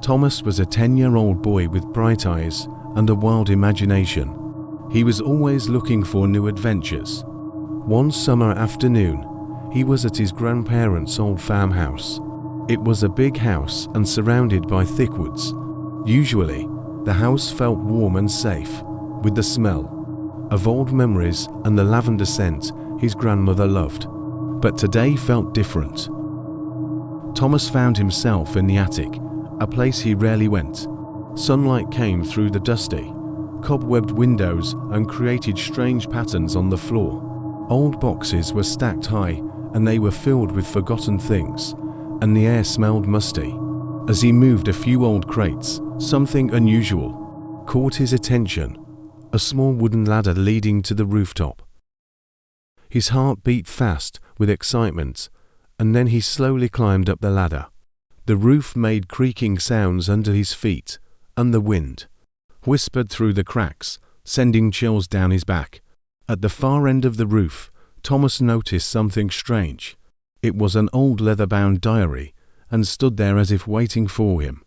Thomas was a 10-year-old boy with bright eyes and a wild imagination. He was always looking for new adventures. One summer afternoon, he was at his grandparents' old farmhouse. It was a big house and surrounded by thick woods. Usually, the house felt warm and safe, with the smell of old memories and the lavender scent his grandmother loved. But today felt different. Thomas found himself in the attic, a place he rarely went. Sunlight came through the dusty, cobwebbed windows and created strange patterns on the floor. Old boxes were stacked high, and they were filled with forgotten things, and the air smelled musty. As he moved a few old crates, something unusual caught his attention: a small wooden ladder leading to the rooftop. His heart beat fast with excitement, and then he slowly climbed up the ladder. The roof made creaking sounds under his feet, and the wind whispered through the cracks, sending chills down his back. At the far end of the roof, Thomas noticed something strange. It was an old leather-bound diary, and stood there as if waiting for him.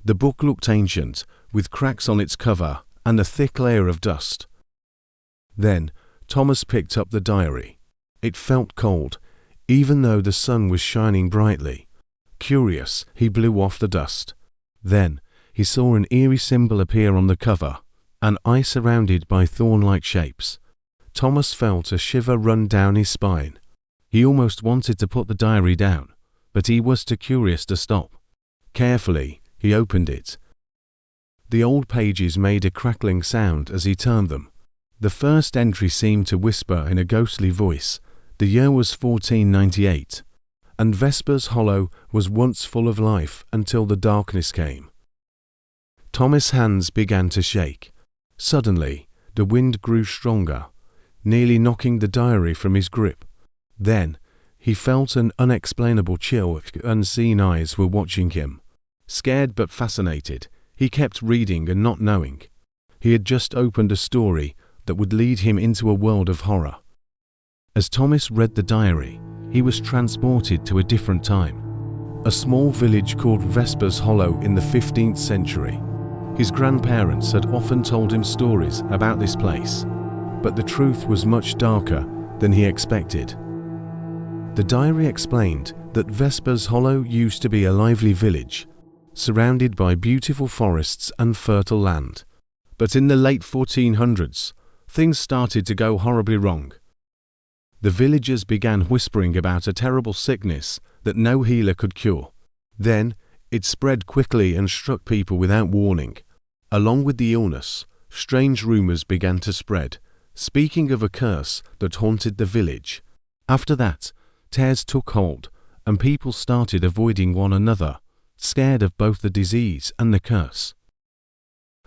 The book looked ancient, with cracks on its cover and a thick layer of dust. Then, Thomas picked up the diary. It felt cold, even though the sun was shining brightly. Curious, he blew off the dust. Then, he saw an eerie symbol appear on the cover, an eye surrounded by thorn-like shapes. Thomas felt a shiver run down his spine. He almost wanted to put the diary down, but he was too curious to stop. Carefully, he opened it. The old pages made a crackling sound as he turned them. The first entry seemed to whisper in a ghostly voice. The year was 1498, and Vesper's Hollow was once full of life until the darkness came. Thomas' hands began to shake. Suddenly, the wind grew stronger, nearly knocking the diary from his grip. Then, he felt an unexplainable chill. Unseen eyes were watching him. Scared but fascinated, he kept reading and not knowing. He had just opened a story that would lead him into a world of horror. As Thomas read the diary, he was transported to a different time. A small village called Vesper's Hollow in the 15th century. His grandparents had often told him stories about this place, but the truth was much darker than he expected. The diary explained that Vesper's Hollow used to be a lively village, surrounded by beautiful forests and fertile land. But in the late 1400s, things started to go horribly wrong. The villagers began whispering about a terrible sickness that no healer could cure. Then, it spread quickly and struck people without warning. Along with the illness, strange rumors began to spread, speaking of a curse that haunted the village. After that, tares took hold, and people started avoiding one another, scared of both the disease and the curse.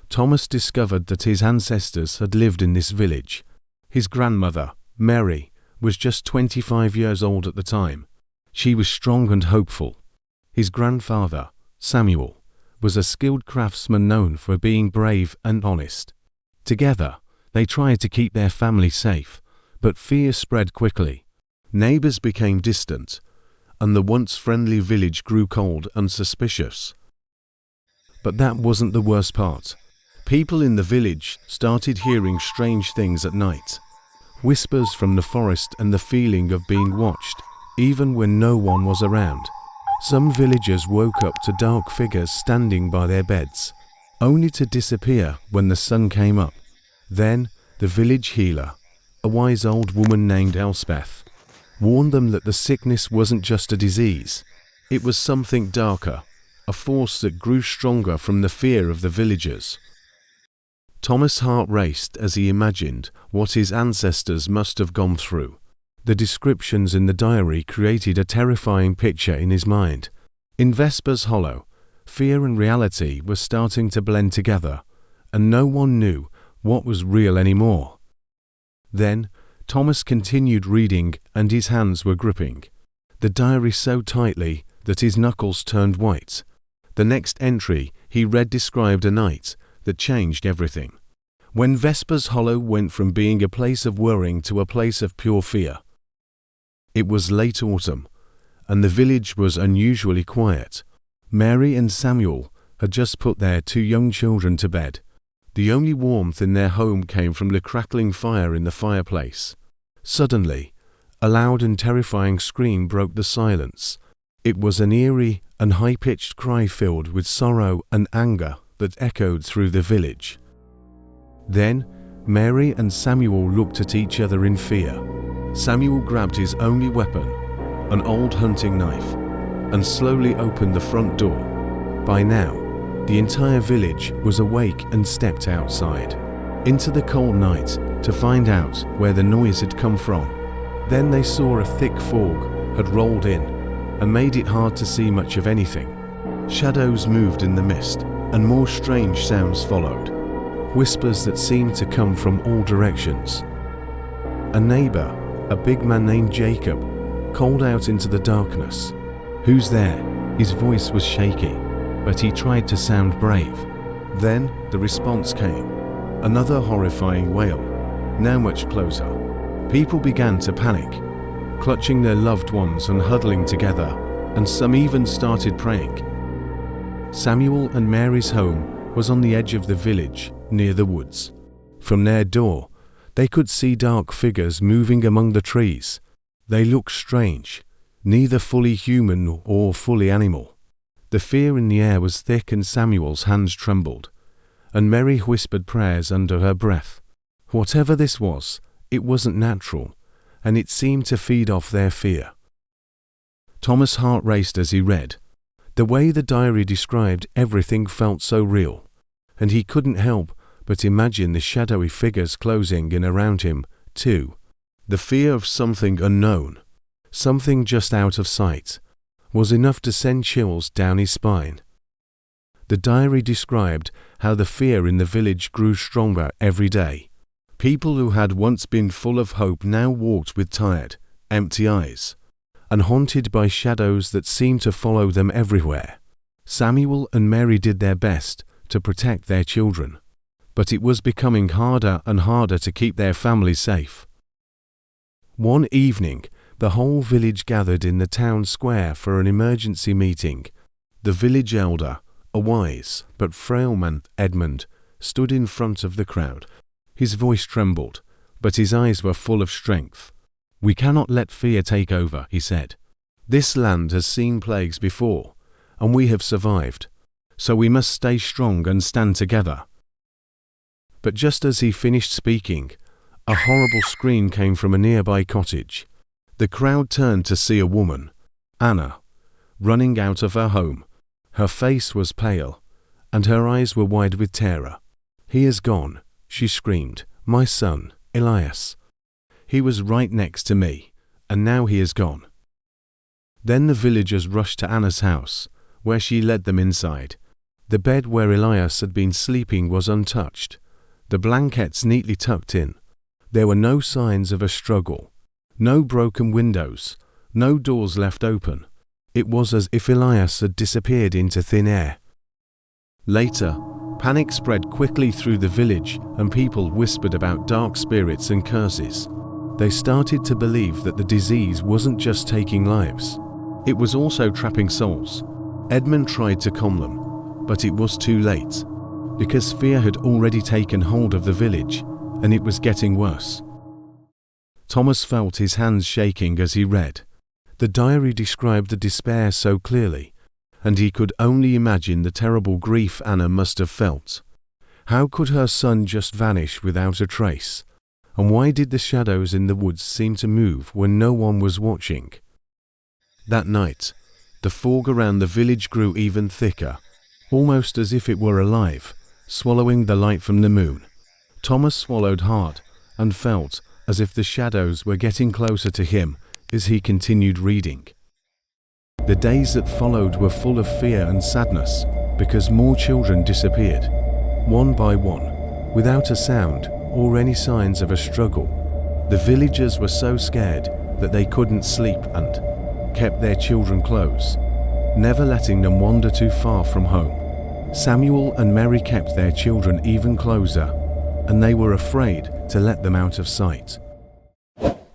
Thomas discovered that his ancestors had lived in this village. His grandmother, Mary, was just 25 years old at the time. She was strong and hopeful. His grandfather, Samuel, was a skilled craftsman known for being brave and honest. Together, they tried to keep their family safe, but fear spread quickly. Neighbors became distant, and the once friendly village grew cold and suspicious. But that wasn't the worst part. People in the village started hearing strange things at night. Whispers from the forest and the feeling of being watched, even when no one was around. Some villagers woke up to dark figures standing by their beds, only to disappear when the sun came up. Then, the village healer, a wise old woman named Elspeth, warned them that the sickness wasn't just a disease. It was something darker, a force that grew stronger from the fear of the villagers. Thomas' heart raced as he imagined what his ancestors must have gone through. The descriptions in the diary created a terrifying picture in his mind. In Vesper's Hollow, fear and reality were starting to blend together, and no one knew what was real anymore. Then, Thomas continued reading, and his hands were gripping the diary so tightly that his knuckles turned white. The next entry he read described a night that changed everything. When Vesper's Hollow went from being a place of worrying to a place of pure fear. It was late autumn, and the village was unusually quiet. Mary and Samuel had just put their two young children to bed. The only warmth in their home came from the crackling fire in the fireplace. Suddenly, a loud and terrifying scream broke the silence. It was an eerie and high-pitched cry filled with sorrow and anger that echoed through the village. Then, Mary and Samuel looked at each other in fear. Samuel grabbed his only weapon, an old hunting knife, and slowly opened the front door. By now, the entire village was awake and stepped outside into the cold night to find out where the noise had come from. Then they saw a thick fog had rolled in and made it hard to see much of anything. Shadows moved in the mist, and more strange sounds followed, whispers that seemed to come from all directions. A neighbor, a big man named Jacob, called out into the darkness. "Who's there?" His voice was shaky, but he tried to sound brave. Then the response came, another horrifying wail, now much closer. People began to panic, clutching their loved ones and huddling together, and some even started praying. Samuel and Mary's home was on the edge of the village, near the woods. From their door, they could see dark figures moving among the trees. They looked strange, neither fully human or fully animal. The fear in the air was thick and Samuel's hands trembled, and Mary whispered prayers under her breath. Whatever this was, it wasn't natural, and it seemed to feed off their fear. Thomas' heart raced as he read. The way the diary described everything felt so real, and he couldn't help but imagine the shadowy figures closing in around him, too. The fear of something unknown, something just out of sight, was enough to send chills down his spine. The diary described how the fear in the village grew stronger every day. People who had once been full of hope now walked with tired, empty eyes, and haunted by shadows that seemed to follow them everywhere. Samuel and Mary did their best to protect their children, but it was becoming harder and harder to keep their family safe. One evening, the whole village gathered in the town square for an emergency meeting. The village elder, a wise but frail man, Edmund, stood in front of the crowd. His voice trembled, but his eyes were full of strength. "We cannot let fear take over," he said. "This land has seen plagues before, and we have survived, so we must stay strong and stand together." But just as he finished speaking, a horrible scream came from a nearby cottage. The crowd turned to see a woman, Anna, running out of her home. Her face was pale, and her eyes were wide with terror. "He is gone," she screamed. "My son, Elias. He was right next to me, and now he is gone." Then the villagers rushed to Anna's house, where she led them inside. The bed where Elias had been sleeping was untouched, the blankets neatly tucked in. There were no signs of a struggle, no broken windows, no doors left open. It was as if Elias had disappeared into thin air. Later, panic spread quickly through the village, and people whispered about dark spirits and curses. They started to believe that the disease wasn't just taking lives, it was also trapping souls. Edmund tried to calm them, but it was too late, because fear had already taken hold of the village, and it was getting worse. Thomas felt his hands shaking as he read. The diary described the despair so clearly, and he could only imagine the terrible grief Anna must have felt. How could her son just vanish without a trace? And why did the shadows in the woods seem to move when no one was watching? That night, the fog around the village grew even thicker, almost as if it were alive, swallowing the light from the moon. Thomas swallowed hard and felt as if the shadows were getting closer to him as he continued reading. The days that followed were full of fear and sadness, because more children disappeared, one by one, without a sound or any signs of a struggle. The villagers were so scared that they couldn't sleep and kept their children close, never letting them wander too far from home. Samuel and Mary kept their children even closer, and they were afraid to let them out of sight.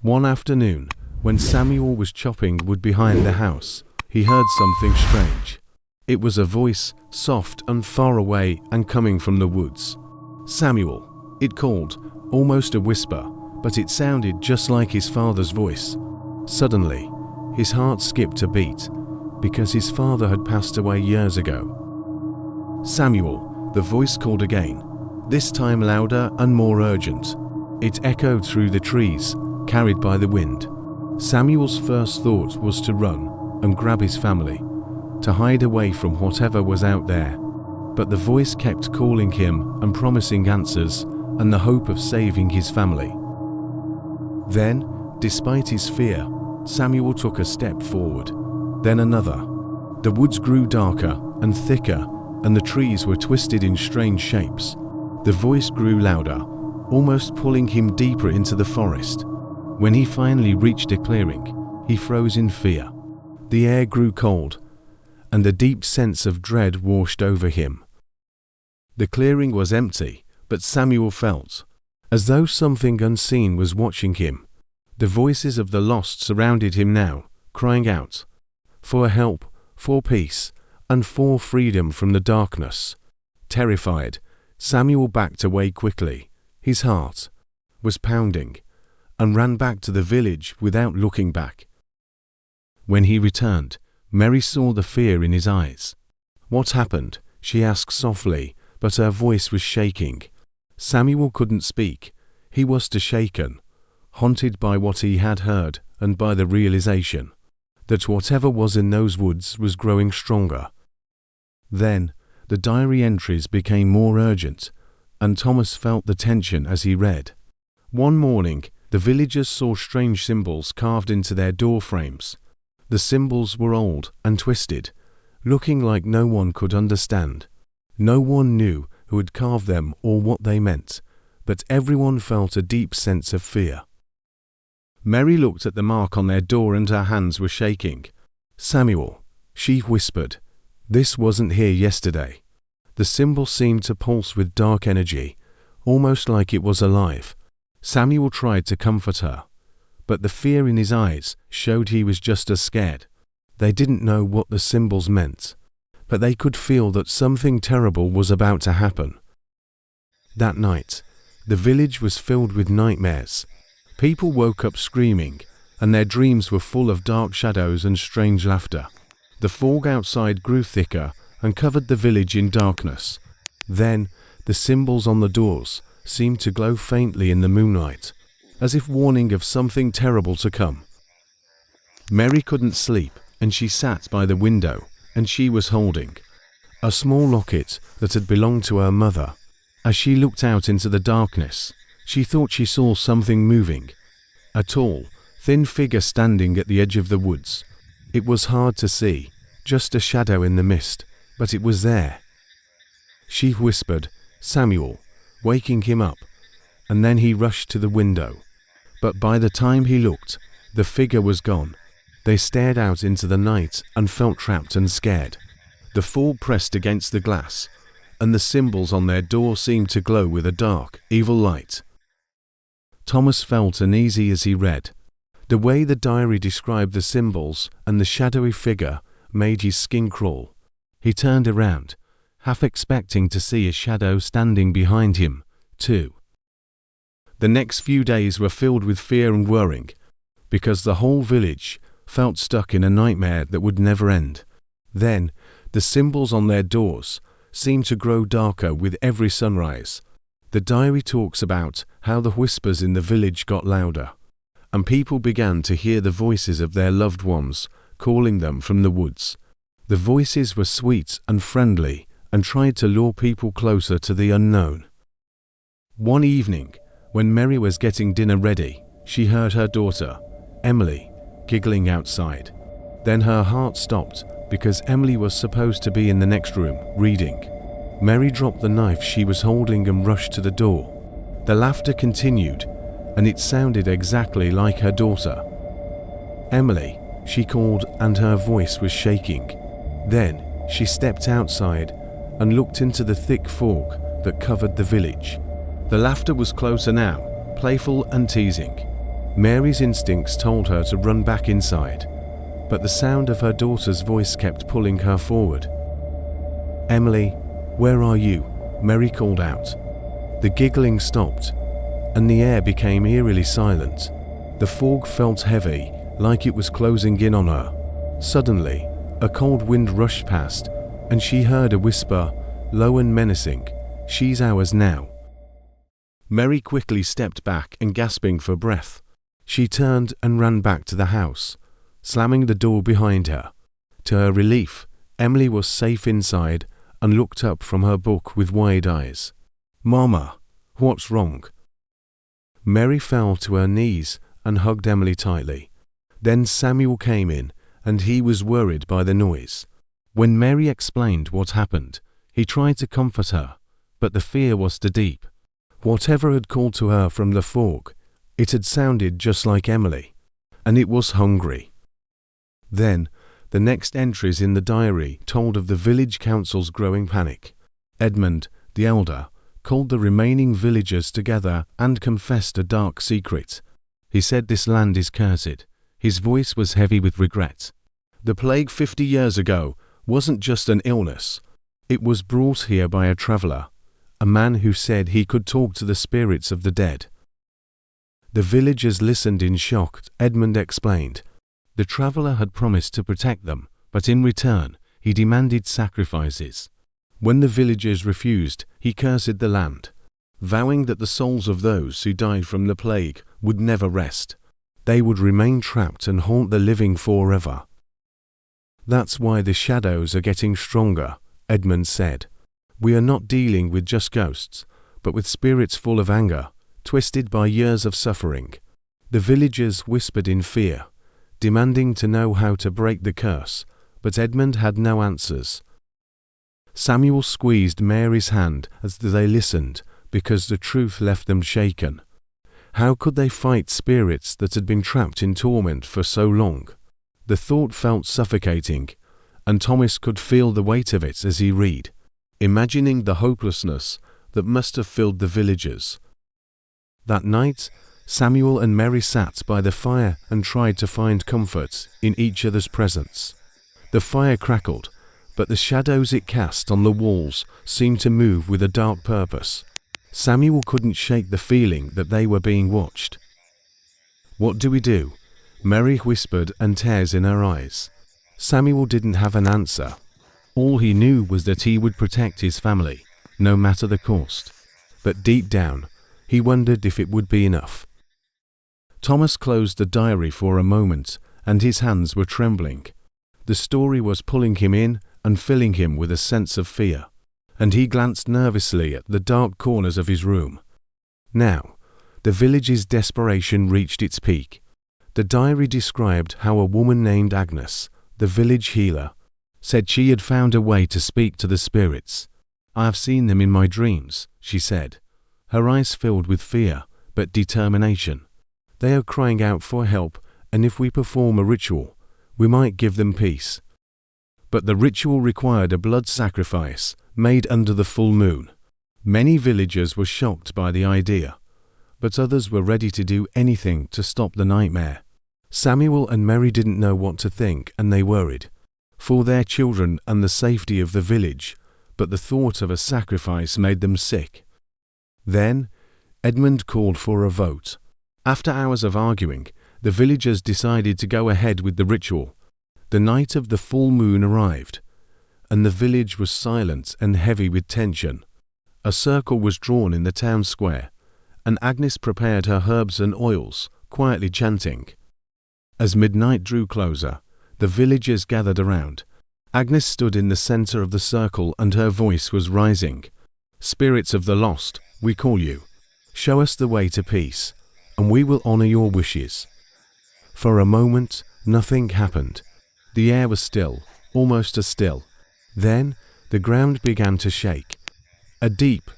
One afternoon, when Samuel was chopping wood behind the house, he heard something strange. It was a voice, soft and far away and coming from the woods. "Samuel," it called, almost a whisper, but it sounded just like his father's voice. Suddenly, his heart skipped a beat, because his father had passed away years ago. "Samuel," the voice called again, this time louder and more urgent. It echoed through the trees, carried by the wind. Samuel's first thought was to run and grab his family, to hide away from whatever was out there. But the voice kept calling him and promising answers and the hope of saving his family. Then, despite his fear, Samuel took a step forward, then another. The woods grew darker and thicker, and the trees were twisted in strange shapes. The voice grew louder, almost pulling him deeper into the forest. When he finally reached a clearing, he froze in fear. The air grew cold, and a deep sense of dread washed over him. The clearing was empty, but Samuel felt as though something unseen was watching him. The voices of the lost surrounded him now, crying out for help, for peace, and for freedom from the darkness. Terrified, Samuel backed away quickly. His heart was pounding, and ran back to the village without looking back. When he returned, Mary saw the fear in his eyes. "What happened?" she asked softly, but her voice was shaking. Samuel couldn't speak. He was too shaken, haunted by what he had heard and by the realization that whatever was in those woods was growing stronger. Then, the diary entries became more urgent, and Thomas felt the tension as he read. One morning, the villagers saw strange symbols carved into their door frames. The symbols were old and twisted, looking like no one could understand. No one knew who had carved them or what they meant, but everyone felt a deep sense of fear. Mary looked at the mark on their door and her hands were shaking. "Samuel," she whispered, "this wasn't here yesterday." The symbol seemed to pulse with dark energy, almost like it was alive. Samuel tried to comfort her, but the fear in his eyes showed he was just as scared. They didn't know what the symbols meant, but they could feel that something terrible was about to happen. That night, the village was filled with nightmares. People woke up screaming, and their dreams were full of dark shadows and strange laughter. The fog outside grew thicker and covered the village in darkness. Then, the symbols on the doors seemed to glow faintly in the moonlight, as if warning of something terrible to come. Mary couldn't sleep, and she sat by the window, and she was holding a small locket that had belonged to her mother. As she looked out into the darkness, she thought she saw something moving. A tall, thin figure standing at the edge of the woods. It was hard to see, just a shadow in the mist, but it was there. She whispered, "Samuel," waking him up, and then he rushed to the window. But by the time he looked, the figure was gone. They stared out into the night and felt trapped and scared. The fog pressed against the glass, and the symbols on their door seemed to glow with a dark, evil light. Thomas felt uneasy as he read. The way the diary described the symbols and the shadowy figure made his skin crawl. He turned around, half expecting to see a shadow standing behind him, too. The next few days were filled with fear and worrying, because the whole village felt stuck in a nightmare that would never end. Then, the symbols on their doors seemed to grow darker with every sunrise. The diary talks about how the whispers in the village got louder, and people began to hear the voices of their loved ones calling them from the woods. The voices were sweet and friendly and tried to lure people closer to the unknown. One evening, when Mary was getting dinner ready, she heard her daughter, Emily, giggling outside. Then her heart stopped because Emily was supposed to be in the next room, reading. Mary dropped the knife she was holding and rushed to the door. The laughter continued, and it sounded exactly like her daughter. "Emily," she called, and her voice was shaking. Then she stepped outside and looked into the thick fog that covered the village. The laughter was closer now, playful and teasing. Mary's instincts told her to run back inside, but the sound of her daughter's voice kept pulling her forward. "Emily, where are you?" Mary called out. The giggling stopped, and the air became eerily silent. The fog felt heavy, like it was closing in on her. Suddenly, a cold wind rushed past, and she heard a whisper, low and menacing, "She's ours now." Mary quickly stepped back and gasping for breath. She turned and ran back to the house, slamming the door behind her. To her relief, Emily was safe inside and looked up from her book with wide eyes. "Mama, what's wrong?" Mary fell to her knees and hugged Emily tightly. Then Samuel came in, and he was worried by the noise. When Mary explained what happened, he tried to comfort her, but the fear was too deep. Whatever had called to her from the fog, it had sounded just like Emily, and it was hungry. Then, the next entries in the diary told of the village council's growing panic. Edmund, the elder, called the remaining villagers together and confessed a dark secret. He said this land is cursed. His voice was heavy with regret. The plague 50 years ago wasn't just an illness. It was brought here by a traveler, a man who said he could talk to the spirits of the dead. The villagers listened in shock. Edmund explained. The traveler had promised to protect them, but in return, he demanded sacrifices. When the villagers refused, he cursed the land, vowing that the souls of those who died from the plague would never rest. They would remain trapped and haunt the living forever. "That's why the shadows are getting stronger," Edmund said. "We are not dealing with just ghosts, but with spirits full of anger, twisted by years of suffering." The villagers whispered in fear, demanding to know how to break the curse, but Edmund had no answers. Samuel squeezed Mary's hand as they listened, because the truth left them shaken. How could they fight spirits that had been trapped in torment for so long? The thought felt suffocating, and Thomas could feel the weight of it as he read, imagining the hopelessness that must have filled the villagers. That night, Samuel and Mary sat by the fire and tried to find comfort in each other's presence. The fire crackled, but the shadows it cast on the walls seemed to move with a dark purpose. Samuel couldn't shake the feeling that they were being watched. "What do we do?" Mary whispered, and tears in her eyes. Samuel didn't have an answer. All he knew was that he would protect his family, no matter the cost. But deep down, he wondered if it would be enough. Thomas closed the diary for a moment, and his hands were trembling. The story was pulling him in and filling him with a sense of fear, and he glanced nervously at the dark corners of his room. Now, the village's desperation reached its peak. The diary described how a woman named Agnes, the village healer, said she had found a way to speak to the spirits. "I have seen them in my dreams," she said, her eyes filled with fear but determination. "They are crying out for help, and if we perform a ritual, we might give them peace." But the ritual required a blood sacrifice made under the full moon. Many villagers were shocked by the idea, but others were ready to do anything to stop the nightmare. Samuel and Mary didn't know what to think, and they worried for their children and the safety of the village, but the thought of a sacrifice made them sick. Then, Edmund called for a vote. After hours of arguing, the villagers decided to go ahead with the ritual. The night of the full moon arrived, and the village was silent and heavy with tension. A circle was drawn in the town square, and Agnes prepared her herbs and oils, quietly chanting. As midnight drew closer, the villagers gathered around. Agnes stood in the center of the circle, and her voice was rising. "Spirits of the lost, we call you. Show us the way to peace, and we will honor your wishes." For a moment, nothing happened. The air was still, almost as still. Then, the ground began to shake. A deep,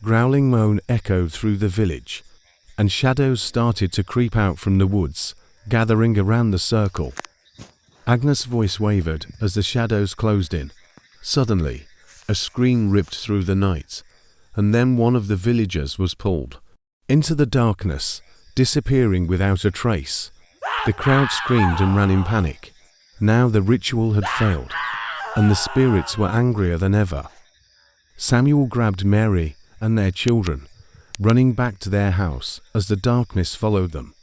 growling moan echoed through the village, and shadows started to creep out from the woods, gathering around the circle. Agnes' voice wavered as the shadows closed in. Suddenly, a scream ripped through the night, and then one of the villagers was pulled into the darkness, disappearing without a trace. The crowd screamed and ran in panic. Now the ritual had failed, and the spirits were angrier than ever. Samuel grabbed Mary and their children, running back to their house as the darkness followed them.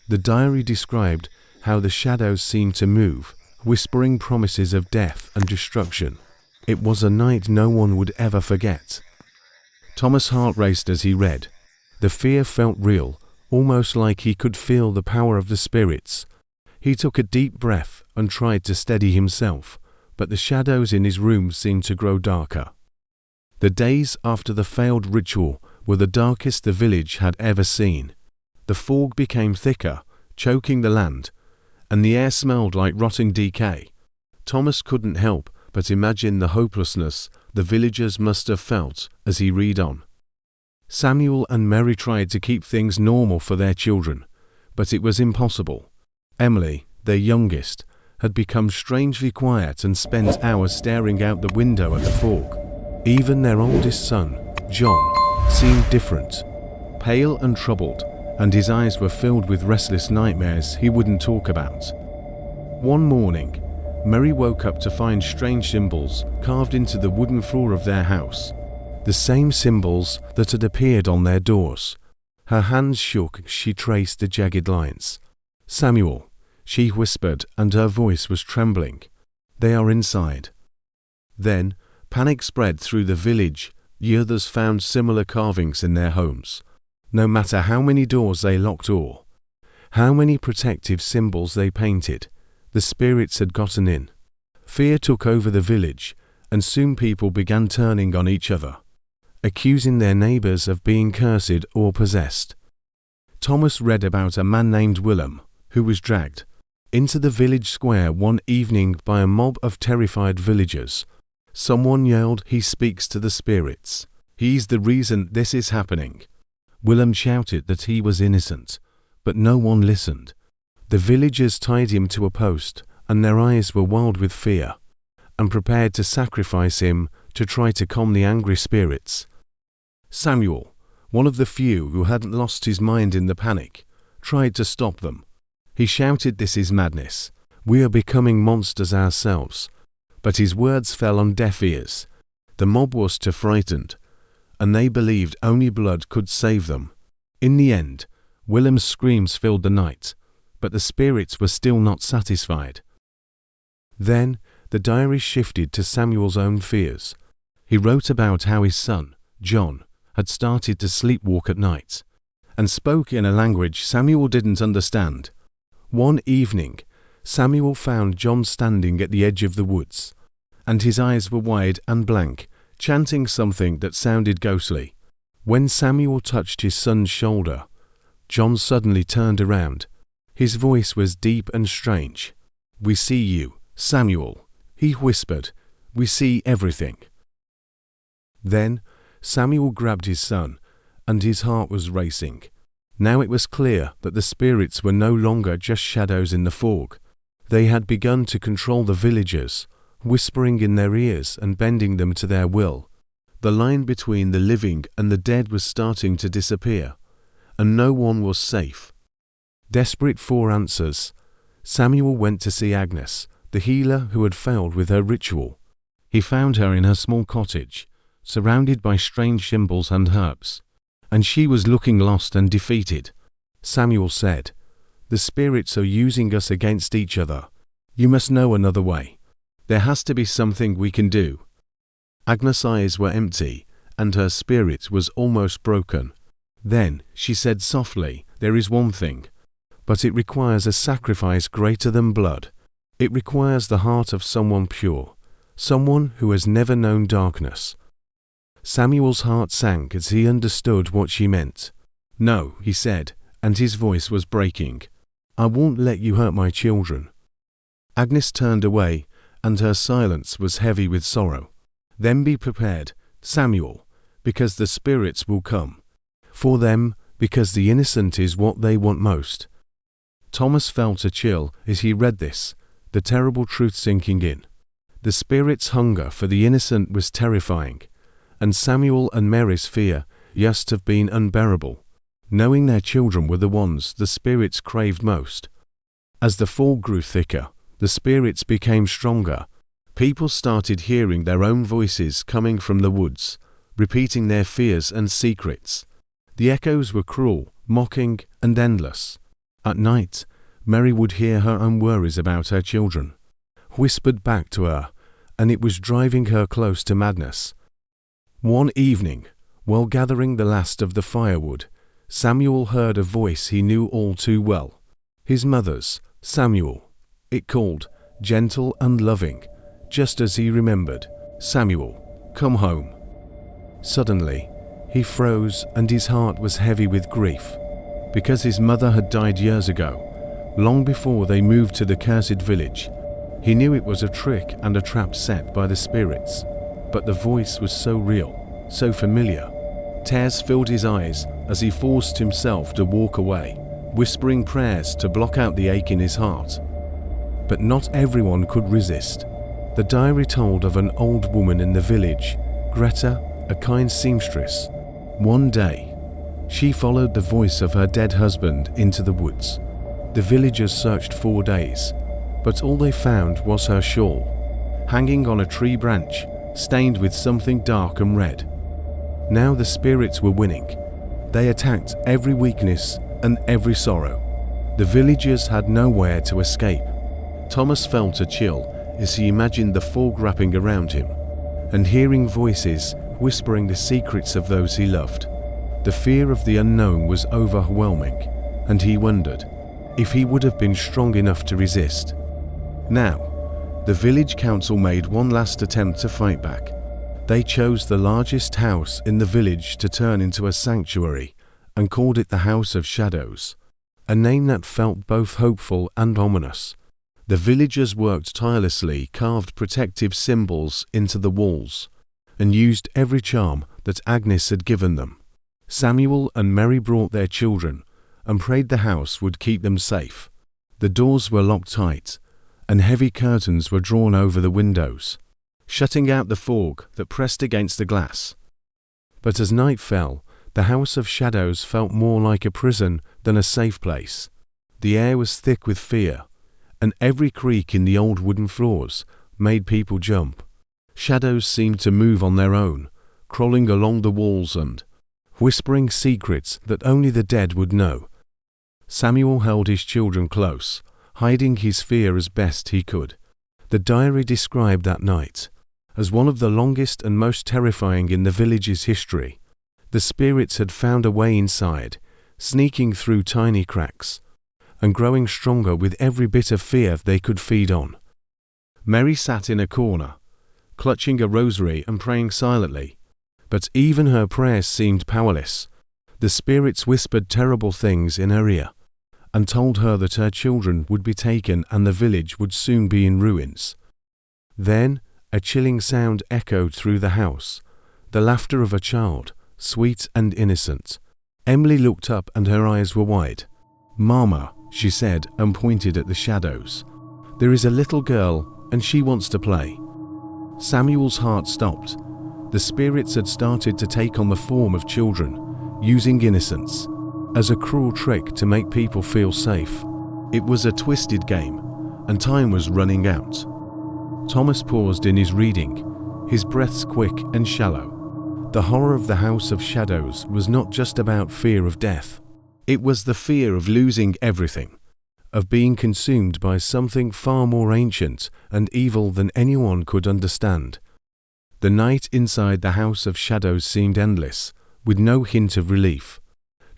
The diary described how the shadows seemed to move, whispering promises of death and destruction. It was a night no one would ever forget. Thomas' heart raced as he read. The fear felt real, almost like he could feel the power of the spirits. He took a deep breath and tried to steady himself, but the shadows in his room seemed to grow darker. The days after the failed ritual were the darkest the village had ever seen. The fog became thicker, choking the land, and the air smelled like rotting decay. Thomas couldn't help but imagine the hopelessness the villagers must have felt as he read on. Samuel and Mary tried to keep things normal for their children, but it was impossible. Emily, their youngest, had become strangely quiet and spent hours staring out the window at the fog. Even their oldest son, John, seemed different, pale and troubled, and his eyes were filled with restless nightmares he wouldn't talk about. One morning, Mary woke up to find strange symbols carved into the wooden floor of their house, the same symbols that had appeared on their doors. Her hands shook as she traced the jagged lines. "Samuel," she whispered, and her voice was trembling. "They are inside." Then, panic spread through the village. The others found similar carvings in their homes. No matter how many doors they locked or how many protective symbols they painted, the spirits had gotten in. Fear took over the village, and soon people began turning on each other, accusing their neighbors of being cursed or possessed. Thomas read about a man named Willem, who was dragged into the village square one evening by a mob of terrified villagers. Someone yelled, "He speaks to the spirits. He's the reason this is happening." Willem shouted that he was innocent, but no one listened. The villagers tied him to a post, and their eyes were wild with fear, and prepared to sacrifice him to try to calm the angry spirits. Samuel, one of the few who hadn't lost his mind in the panic, tried to stop them. He shouted, "This is madness. We are becoming monsters ourselves." But his words fell on deaf ears. The mob was too frightened, and they believed only blood could save them. In the end, Willem's screams filled the night, but the spirits were still not satisfied. Then, the diary shifted to Samuel's own fears. He wrote about how his son, John, had started to sleepwalk at night, and spoke in a language Samuel didn't understand. One evening, Samuel found John standing at the edge of the woods, and his eyes were wide and blank, chanting something that sounded ghostly. When Samuel touched his son's shoulder, John suddenly turned around. His voice was deep and strange. "We see you, Samuel," he whispered. "We see everything." Then Samuel grabbed his son, and his heart was racing. Now it was clear that the spirits were no longer just shadows in the fog. They had begun to control the villagers, whispering in their ears and bending them to their will. The line between the living and the dead was starting to disappear, and no one was safe. Desperate for answers, Samuel went to see Agnes, the healer who had failed with her ritual. He found her in her small cottage, surrounded by strange symbols and herbs, and she was looking lost and defeated. Samuel said, "The spirits are using us against each other. You must know another way. There has to be something we can do." Agnes' eyes were empty, and her spirit was almost broken. Then she said softly, "There is one thing, but it requires a sacrifice greater than blood. It requires the heart of someone pure, someone who has never known darkness." Samuel's heart sank as he understood what she meant. "No," he said, and his voice was breaking. "I won't let you hurt my children." Agnes turned away, and her silence was heavy with sorrow. "Then be prepared, Samuel, because the spirits will come. For them, because the innocent is what they want most." Thomas felt a chill as he read this, the terrible truth sinking in. The spirits' hunger for the innocent was terrifying, and Samuel and Mary's fear must have been unbearable, knowing their children were the ones the spirits craved most. As the fog grew thicker, the spirits became stronger. People started hearing their own voices coming from the woods, repeating their fears and secrets. The echoes were cruel, mocking, and endless. At night, Mary would hear her own worries about her children, whispered back to her, and it was driving her close to madness. One evening, while gathering the last of the firewood, Samuel heard a voice he knew all too well. His mother's, Samuel. It called, gentle and loving, just as he remembered. Samuel, come home. Suddenly, he froze and his heart was heavy with grief, because his mother had died years ago, long before they moved to the cursed village. He knew it was a trick and a trap set by the spirits, but the voice was so real, so familiar. Tears filled his eyes as he forced himself to walk away, whispering prayers to block out the ache in his heart. But not everyone could resist. The diary told of an old woman in the village, Greta, a kind seamstress. One day, she followed the voice of her dead husband into the woods. The villagers searched 4 days, but all they found was her shawl, hanging on a tree branch, stained with something dark and red. Now the spirits were winning. They attacked every weakness and every sorrow. The villagers had nowhere to escape. Thomas felt a chill as he imagined the fog wrapping around him, and hearing voices whispering the secrets of those he loved. The fear of the unknown was overwhelming, and he wondered if he would have been strong enough to resist. Now, the village council made one last attempt to fight back. They chose the largest house in the village to turn into a sanctuary and called it the House of Shadows, a name that felt both hopeful and ominous. The villagers worked tirelessly, carved protective symbols into the walls, and used every charm that Agnes had given them. Samuel and Mary brought their children and prayed the house would keep them safe. The doors were locked tight, and heavy curtains were drawn over the windows, shutting out the fog that pressed against the glass. But as night fell, the House of Shadows felt more like a prison than a safe place. The air was thick with fear, and every creak in the old wooden floors made people jump. Shadows seemed to move on their own, crawling along the walls and whispering secrets that only the dead would know. Samuel held his children close, hiding his fear as best he could. The diary described that night as one of the longest and most terrifying in the village's history. The spirits had found a way inside, sneaking through tiny cracks, and growing stronger with every bit of fear they could feed on. Mary sat in a corner, clutching a rosary and praying silently, but even her prayers seemed powerless. The spirits whispered terrible things in her ear, and told her that her children would be taken and the village would soon be in ruins. Then a chilling sound echoed through the house, the laughter of a child, sweet and innocent. Emily looked up and her eyes were wide. "Mama," she said and pointed at the shadows. "There is a little girl and she wants to play." Samuel's heart stopped. The spirits had started to take on the form of children, using innocence as a cruel trick to make people feel safe. It was a twisted game, and time was running out. Thomas paused in his reading, his breaths quick and shallow. The horror of the House of Shadows was not just about fear of death. It was the fear of losing everything, of being consumed by something far more ancient and evil than anyone could understand. The night inside the House of Shadows seemed endless, with no hint of relief.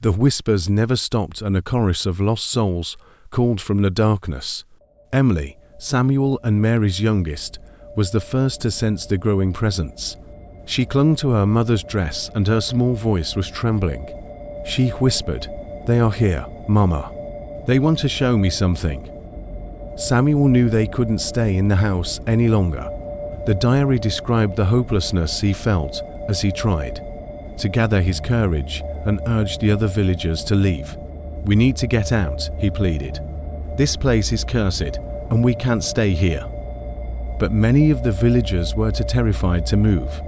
The whispers never stopped and a chorus of lost souls called from the darkness. Emily, Samuel and Mary's youngest, was the first to sense the growing presence. She clung to her mother's dress and her small voice was trembling. She whispered, "They are here, Mama. They want to show me something." Samuel knew they couldn't stay in the house any longer. The diary described the hopelessness he felt as he tried to gather his courage and urged the other villagers to leave. "We need to get out," he pleaded. "This place is cursed, and we can't stay here." But many of the villagers were too terrified to move.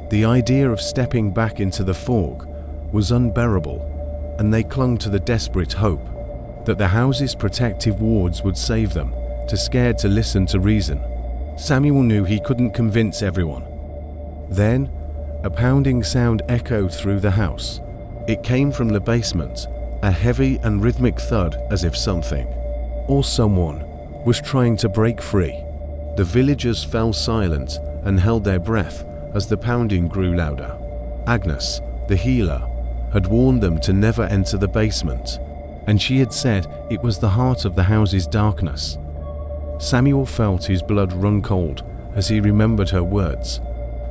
The idea of stepping back into the fog was unbearable, and they clung to the desperate hope that the house's protective wards would save them, too scared to listen to reason. Samuel knew he couldn't convince everyone. Then, A pounding sound echoed through the house. It came from the basement, a heavy and rhythmic thud as if something, or someone, was trying to break free. The villagers fell silent and held their breath as the pounding grew louder. Agnes, the healer, had warned them to never enter the basement, and she had said it was the heart of the house's darkness. Samuel felt his blood run cold as he remembered her words.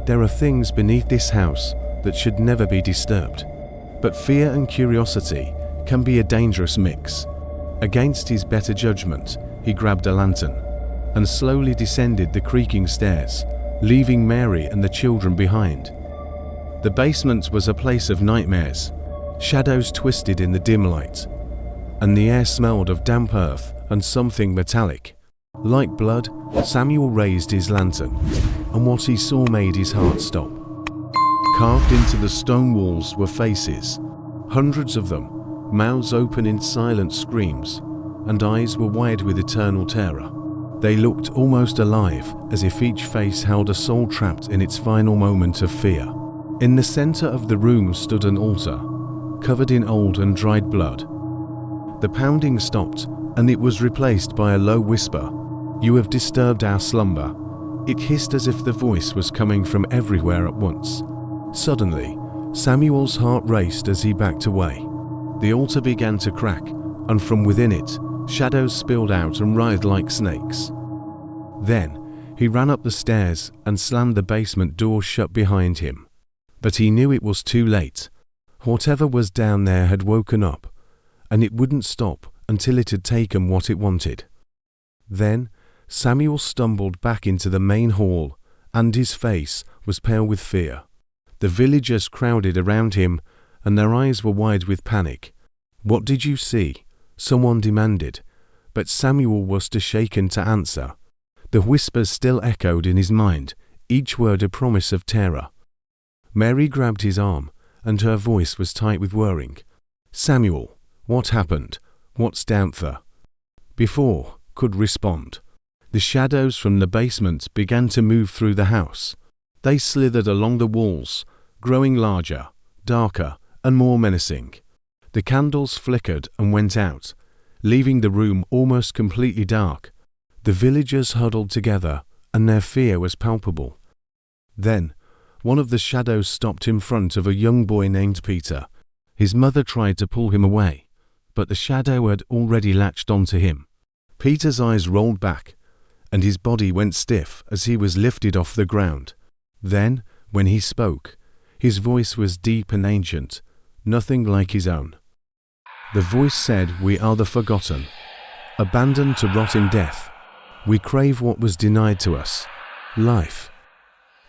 There are things beneath this house that should never be disturbed. But fear and curiosity can be a dangerous mix. Against his better judgment, he grabbed a lantern and slowly descended the creaking stairs, leaving Mary and the children behind. The basement was a place of nightmares. Shadows twisted in the dim light, and the air smelled of damp earth and something metallic. Like blood, Samuel raised his lantern, and what he saw made his heart stop. Carved into the stone walls were faces, hundreds of them, mouths open in silent screams, and eyes were wide with eternal terror. They looked almost alive, as if each face held a soul trapped in its final moment of fear. In the center of the room stood an altar, covered in old and dried blood. The pounding stopped, and it was replaced by a low whisper. "You have disturbed our slumber." It hissed as if the voice was coming from everywhere at once. Suddenly, Samuel's heart raced as he backed away. The altar began to crack, and from within it, shadows spilled out and writhed like snakes. Then, he ran up the stairs and slammed the basement door shut behind him. But he knew it was too late. Whatever was down there had woken up, and it wouldn't stop until it had taken what it wanted. Then, Samuel stumbled back into the main hall, and his face was pale with fear. The villagers crowded around him, and their eyes were wide with panic. "What did you see?" someone demanded, but Samuel was too shaken to answer. The whispers still echoed in his mind, each word a promise of terror. Mary grabbed his arm, and her voice was tight with worrying. "Samuel, what happened? What's down there?" Before could respond. The shadows from the basement began to move through the house. They slithered along the walls, growing larger, darker, and more menacing. The candles flickered and went out, leaving the room almost completely dark. The villagers huddled together, and their fear was palpable. Then, one of the shadows stopped in front of a young boy named Peter. His mother tried to pull him away, but the shadow had already latched onto him. Peter's eyes rolled back, and his body went stiff as he was lifted off the ground. Then, when he spoke, his voice was deep and ancient, nothing like his own. The voice said, "We are the forgotten, abandoned to rot in death. We crave what was denied to us, life."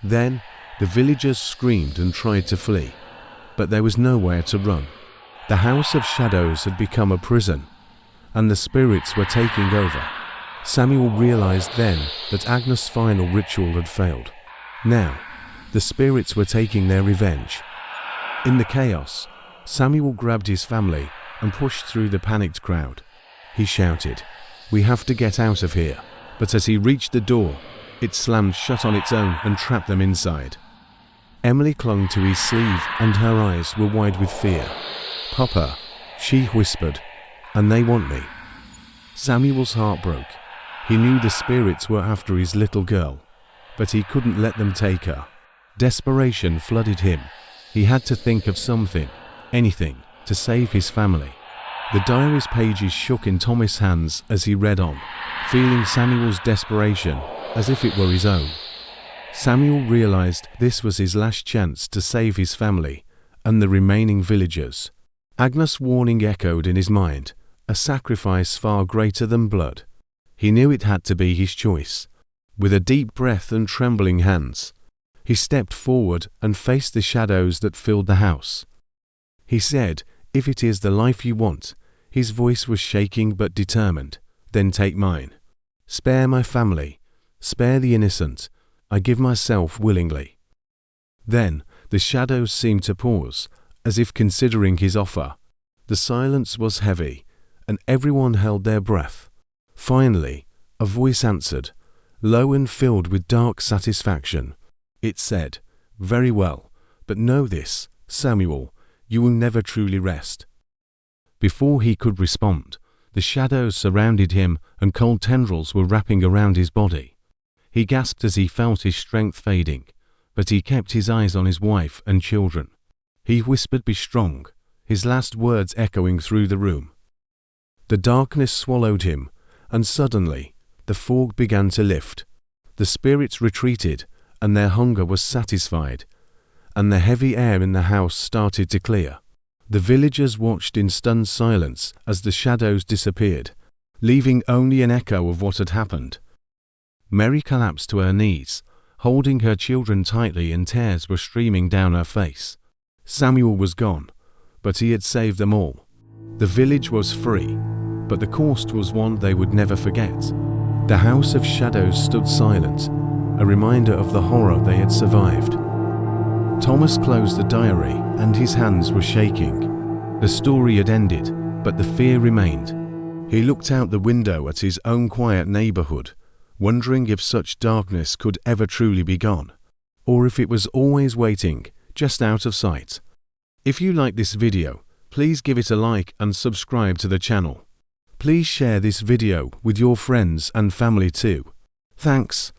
Then, the villagers screamed and tried to flee, but there was nowhere to run. The House of Shadows had become a prison, and the spirits were taking over. Samuel realized then that Agnes' final ritual had failed. Now, the spirits were taking their revenge. In the chaos, Samuel grabbed his family and pushed through the panicked crowd. He shouted, "We have to get out of here." But as he reached the door, it slammed shut on its own and trapped them inside. Emily clung to his sleeve, and her eyes were wide with fear. "Papa," she whispered, "and they want me." Samuel's heart broke. He knew the spirits were after his little girl, but he couldn't let them take her. Desperation flooded him. He had to think of something, anything, to save his family. The diary's pages shook in Thomas' hands as he read on, feeling Samuel's desperation as if it were his own. Samuel realized this was his last chance to save his family and the remaining villagers. Agnes' warning echoed in his mind, a sacrifice far greater than blood. He knew it had to be his choice. With a deep breath and trembling hands, he stepped forward and faced the shadows that filled the house. He said, "If it is the life you want," his voice was shaking but determined, "then take mine. Spare my family. Spare the innocent. I give myself willingly." Then the shadows seemed to pause, as if considering his offer. The silence was heavy, and everyone held their breath. Finally, a voice answered, low and filled with dark satisfaction. It said, "Very well, But know this, Samuel, you will never truly rest." Before he could respond, the shadows surrounded him and cold tendrils were wrapping around his body. He gasped as he felt his strength fading, but he kept his eyes on his wife and children. He whispered, "Be strong," his last words echoing through the room. The darkness swallowed him, and suddenly, the fog began to lift. The spirits retreated, and their hunger was satisfied, and the heavy air in the house started to clear. The villagers watched in stunned silence as the shadows disappeared, leaving only an echo of what had happened. Mary collapsed to her knees, holding her children tightly, and tears were streaming down her face. Samuel was gone, but he had saved them all. The village was free, but the cost was one they would never forget. The House of Shadows stood silent, a reminder of the horror they had survived. Thomas closed the diary, and his hands were shaking. The story had ended, but the fear remained. He looked out the window at his own quiet neighborhood, wondering if such darkness could ever truly be gone, or if it was always waiting, just out of sight. If you like this video, please give it a like and subscribe to the channel. Please share this video with your friends and family too. Thanks.